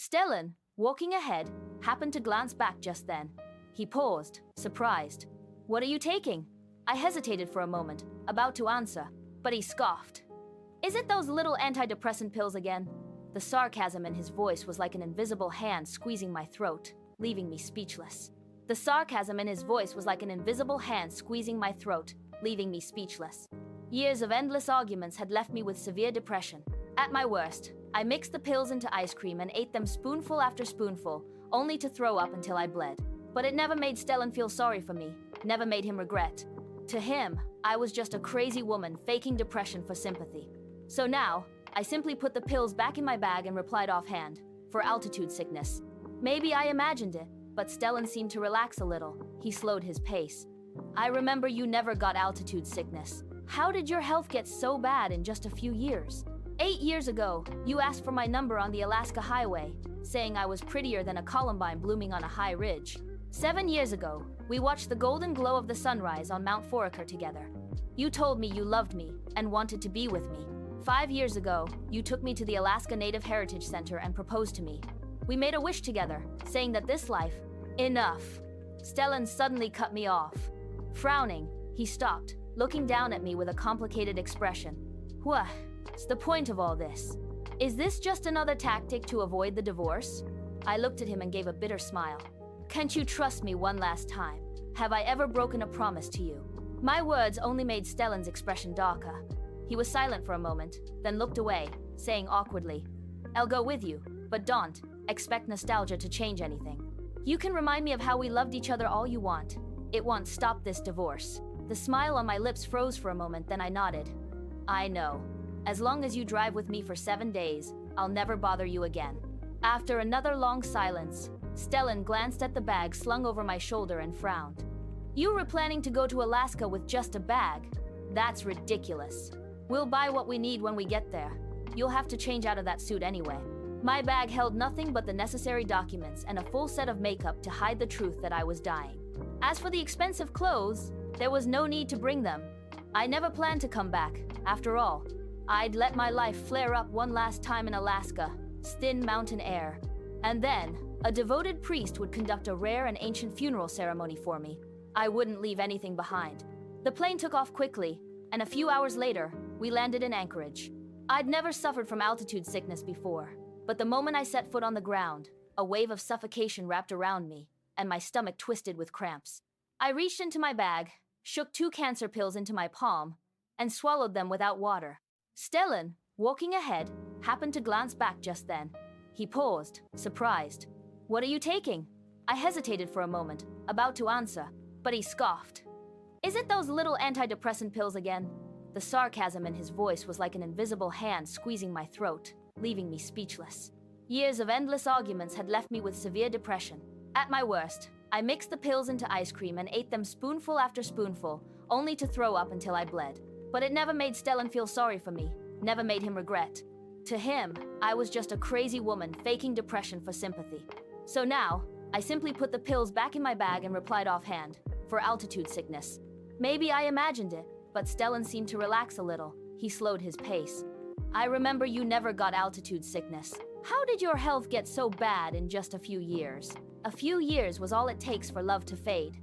Stellan, walking ahead, happened to glance back just then. He paused, surprised. "What are you taking?" I hesitated for a moment, about to answer, but he scoffed. "Is it those little antidepressant pills again?" The sarcasm in his voice was like an invisible hand squeezing my throat, leaving me speechless. The sarcasm in his voice was like an invisible hand squeezing my throat, leaving me speechless. Years of endless arguments had left me with severe depression. At my worst, I mixed the pills into ice cream and ate them spoonful after spoonful, only to throw up until I bled. But it never made Stellan feel sorry for me, never made him regret. To him, I was just a crazy woman faking depression for sympathy. So now, I simply put the pills back in my bag and replied offhand, "For altitude sickness." Maybe I imagined it, but Stellan seemed to relax a little. He slowed his pace. "I remember you never got altitude sickness. How did your health get so bad in just a few years? 8 years ago, you asked for my number on the Alaska highway, saying I was prettier than a columbine blooming on a high ridge. 7 years ago, we watched the golden glow of the sunrise on Mount Foraker together. You told me you loved me and wanted to be with me. 5 years ago, you took me to the Alaska Native Heritage Center and proposed to me. We made a wish together, saying that this life..." "Enough." Stellan suddenly cut me off. Frowning, he stopped, looking down at me with a complicated expression. "What's the point of all this? Is this just another tactic to avoid the divorce?" I looked at him and gave a bitter smile. "Can't you trust me one last time? Have I ever broken a promise to you?" My words only made Stellan's expression darker. He was silent for a moment, then looked away, saying awkwardly, "I'll go with you, but don't expect nostalgia to change anything. You can remind me of how we loved each other all you want. It won't stop this divorce." The smile on my lips froze for a moment, then I nodded. "I know. As long as you drive with me for 7 days, I'll never bother you again." After another long silence, Stellan glanced at the bag slung over my shoulder and frowned. "You were planning to go to Alaska with just a bag? That's ridiculous. We'll buy what we need when we get there. You'll have to change out of that suit anyway." My bag held nothing but the necessary documents and a full set of makeup to hide the truth that I was dying. As for the expensive clothes, there was no need to bring them. I never planned to come back. After all, I'd let my life flare up one last time in Alaska, thin mountain air. And then, a devoted priest would conduct a rare and ancient funeral ceremony for me. I wouldn't leave anything behind. The plane took off quickly, and a few hours later, we landed in Anchorage. I'd never suffered from altitude sickness before, but the moment I set foot on the ground, a wave of suffocation wrapped around me, and my stomach twisted with cramps. I reached into my bag, shook 2 cancer pills into my palm, and swallowed them without water. Stellan, walking ahead, happened to glance back just then. He paused, surprised. "What are you taking?" I hesitated for a moment, about to answer, but he scoffed. "Is it those little antidepressant pills again?" The sarcasm in his voice was like an invisible hand squeezing my throat, leaving me speechless. Years of endless arguments had left me with severe depression. At my worst, I mixed the pills into ice cream and ate them spoonful after spoonful, only to throw up until I bled. But it never made Stellan feel sorry for me, never made him regret. To him, I was just a crazy woman faking depression for sympathy. So now, I simply put the pills back in my bag and replied offhand, "For altitude sickness." Maybe I imagined it, but Stellan seemed to relax a little. He slowed his pace. "I remember you never got altitude sickness. How did your health get so bad in just a few years?" A few years was all it takes for love to fade.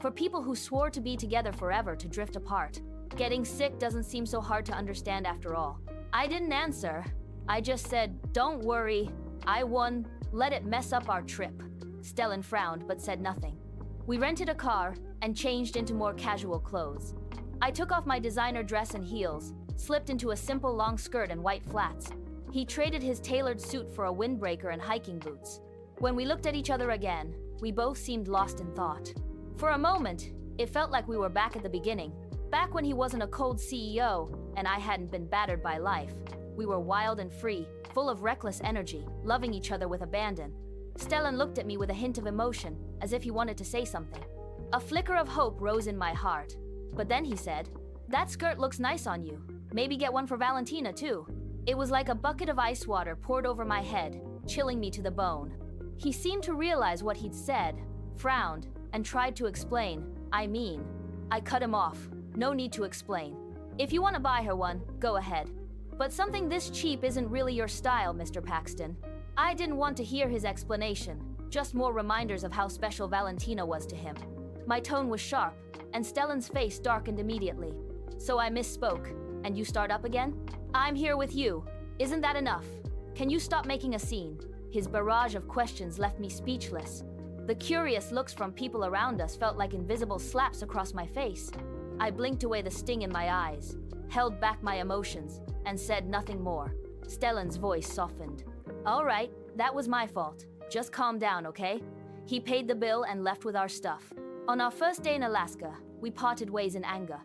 For people who swore to be together forever to drift apart. Getting sick doesn't seem so hard to understand after all. I didn't answer. I just said, "Don't worry, I won. Let it mess up our trip." Stellan frowned but said nothing. We rented a car and changed into more casual clothes. I took off my designer dress and heels, slipped into a simple long skirt and white flats. He traded his tailored suit for a windbreaker and hiking boots. When we looked at each other again, we both seemed lost in thought. For a moment, it felt like we were back at the beginning, back when he wasn't a cold CEO and I hadn't been battered by life. We were wild and free, full of reckless energy, loving each other with abandon. Stellan looked at me with a hint of emotion, as if he wanted to say something. A flicker of hope rose in my heart. But then he said, "That skirt looks nice on you. Maybe get one for Valentina too." It was like a bucket of ice water poured over my head, chilling me to the bone. He seemed to realize what he'd said, frowned, and tried to explain. I cut him off. No need to explain. If you want to buy her one, go ahead. But something this cheap isn't really your style, Mr. Paxton. I didn't want to hear his explanation, just more reminders of how special Valentina was to him. My tone was sharp, and Stellan's face darkened immediately. So I misspoke. And you start up again? I'm here with you. Isn't that enough? Can you stop making a scene? His barrage of questions left me speechless. The curious looks from people around us felt like invisible slaps across my face. I blinked away the sting in my eyes, held back my emotions, and said nothing more. Stellan's voice softened. All right, that was my fault. Just calm down, okay? He paid the bill and left with our stuff. On our first day in Alaska, we parted ways in anger.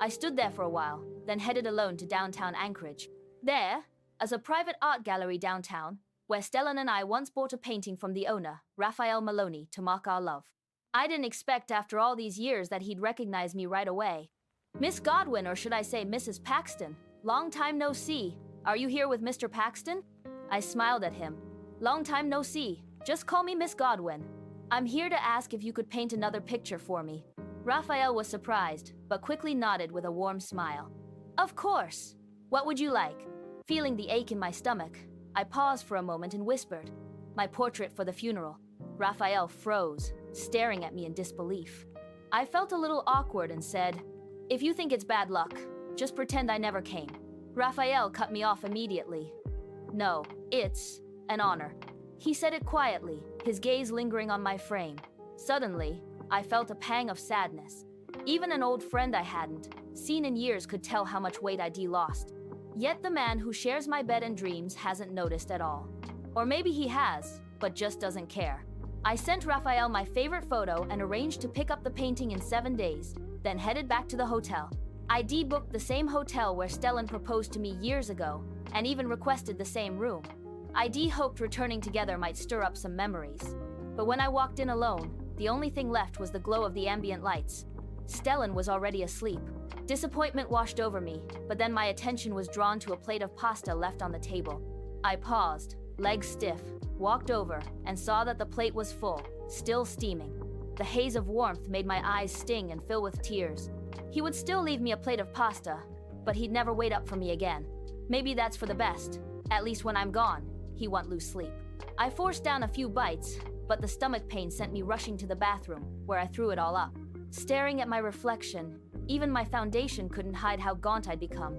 I stood there for a while, then headed alone to downtown Anchorage. There, as a private art gallery downtown, where Stellan and I once bought a painting from the owner, Raphael Maloney, to mark our love. I didn't expect after all these years that he'd recognize me right away. Miss Godwin, or should I say Mrs. Paxton, long time no see. Are you here with Mr. Paxton? I smiled at him. Long time no see. Just call me Miss Godwin. I'm here to ask if you could paint another picture for me. Raphael was surprised, but quickly nodded with a warm smile. Of course. What would you like? Feeling the ache in my stomach, I paused for a moment and whispered, my portrait for the funeral. Raphael froze, staring at me in disbelief. I felt a little awkward and said, if you think it's bad luck, just pretend I never came. Raphael cut me off immediately. No, it's an honor. He said it quietly, his gaze lingering on my frame. Suddenly, I felt a pang of sadness. Even an old friend I hadn't seen in years could tell how much weight I'd lost. Yet the man who shares my bed and dreams hasn't noticed at all. Or maybe he has, but just doesn't care. I sent Raphael my favorite photo and arranged to pick up the painting in 7 days, then headed back to the hotel. I booked the same hotel where Stellan proposed to me years ago, and even requested the same room. I hoped returning together might stir up some memories. But when I walked in alone, the only thing left was the glow of the ambient lights. Stellan was already asleep. Disappointment washed over me, but then my attention was drawn to a plate of pasta left on the table. I paused, legs stiff, walked over, and saw that the plate was full, still steaming. The haze of warmth made my eyes sting and fill with tears. He would still leave me a plate of pasta, but he'd never wait up for me again. Maybe that's for the best. At least when I'm gone, he won't lose sleep. I forced down a few bites, but the stomach pain sent me rushing to the bathroom, where I threw it all up. Staring at my reflection, even my foundation couldn't hide how gaunt I'd become.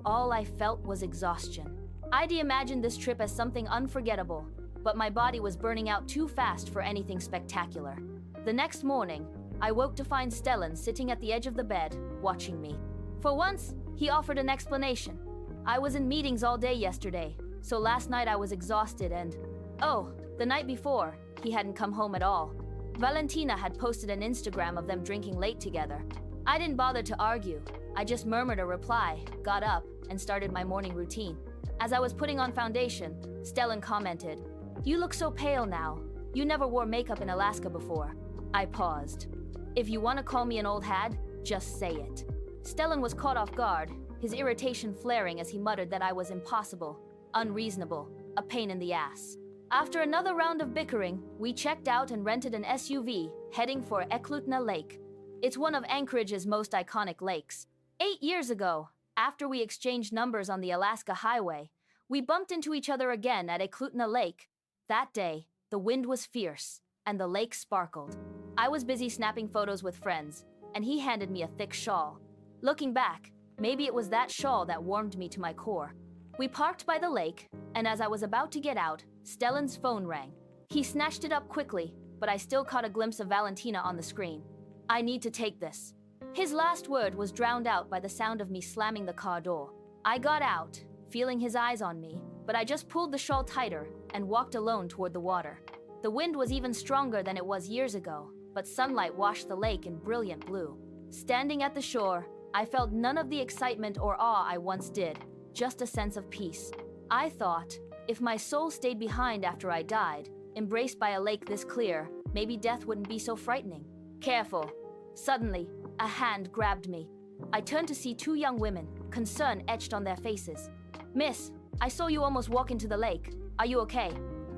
All I felt was exhaustion. I'd imagined this trip as something unforgettable, but my body was burning out too fast for anything spectacular. The next morning, I woke to find Stellan sitting at the edge of the bed, watching me. For once, he offered an explanation. I was in meetings all day yesterday, so last night I was exhausted and... Oh, the night before, he hadn't come home at all. Valentina had posted an Instagram of them drinking late together. I didn't bother to argue. I just murmured a reply, got up, and started my morning routine. As I was putting on foundation, Stellan commented, "You look so pale now. You never wore makeup in Alaska before." I paused. If you want to call me an old hag, just say it. Stellan was caught off guard, his irritation flaring as he muttered that I was impossible, unreasonable, a pain in the ass. After another round of bickering, we checked out and rented an SUV, heading for Eklutna Lake. It's one of Anchorage's most iconic lakes. 8 years ago, after we exchanged numbers on the Alaska Highway, we bumped into each other again at Eklutna Lake. That day, the wind was fierce, and the lake sparkled. I was busy snapping photos with friends, and he handed me a thick shawl. Looking back, maybe it was that shawl that warmed me to my core. We parked by the lake, and as I was about to get out, Stellan's phone rang. He snatched it up quickly, but I still caught a glimpse of Valentina on the screen. I need to take this. His last word was drowned out by the sound of me slamming the car door. I got out, feeling his eyes on me, but I just pulled the shawl tighter and walked alone toward the water. The wind was even stronger than it was years ago, but sunlight washed the lake in brilliant blue. Standing at the shore, I felt none of the excitement or awe I once did, just a sense of peace. I thought, if my soul stayed behind after I died, embraced by a lake this clear, maybe death wouldn't be so frightening. Careful. Suddenly, a hand grabbed me. I turned to see 2 young women, concern etched on their faces. "Miss, I saw you almost walk into the lake. Are you okay?"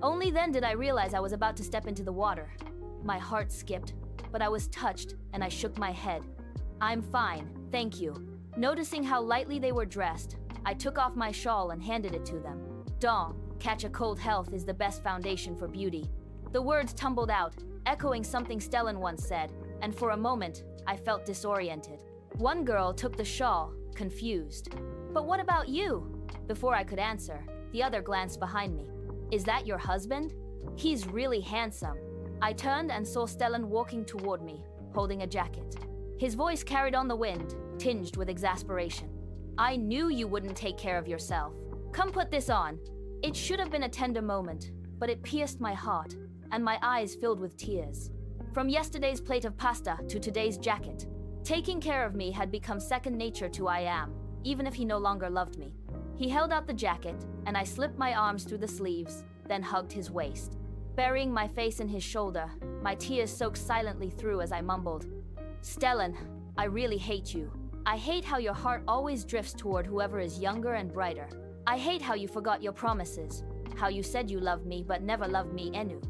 Only then did I realize I was about to step into the water. My heart skipped, but I was touched and I shook my head. "I'm fine, thank you." Noticing how lightly they were dressed, I took off my shawl and handed it to them. "Dong, Catch a cold health is the best foundation for beauty. The words tumbled out, echoing something Stellan once said, and for a moment, I felt disoriented. One girl took the shawl, confused. But what about you? Before I could answer, the other glanced behind me. Is that your husband? He's really handsome. I turned and saw Stellan walking toward me, holding a jacket. His voice carried on the wind, tinged with exasperation. I knew you wouldn't take care of yourself. Come put this on. It should have been a tender moment, but it pierced my heart, and my eyes filled with tears. From yesterday's plate of pasta to today's jacket, taking care of me had become second nature to I am, even if he no longer loved me. He held out the jacket, and I slipped my arms through the sleeves, then hugged his waist. Burying my face in his shoulder, my tears soaked silently through as I mumbled, Stellan, I really hate you. I hate how your heart always drifts toward whoever is younger and brighter. I hate how you forgot your promises, how you said you loved me but never loved me, Enu.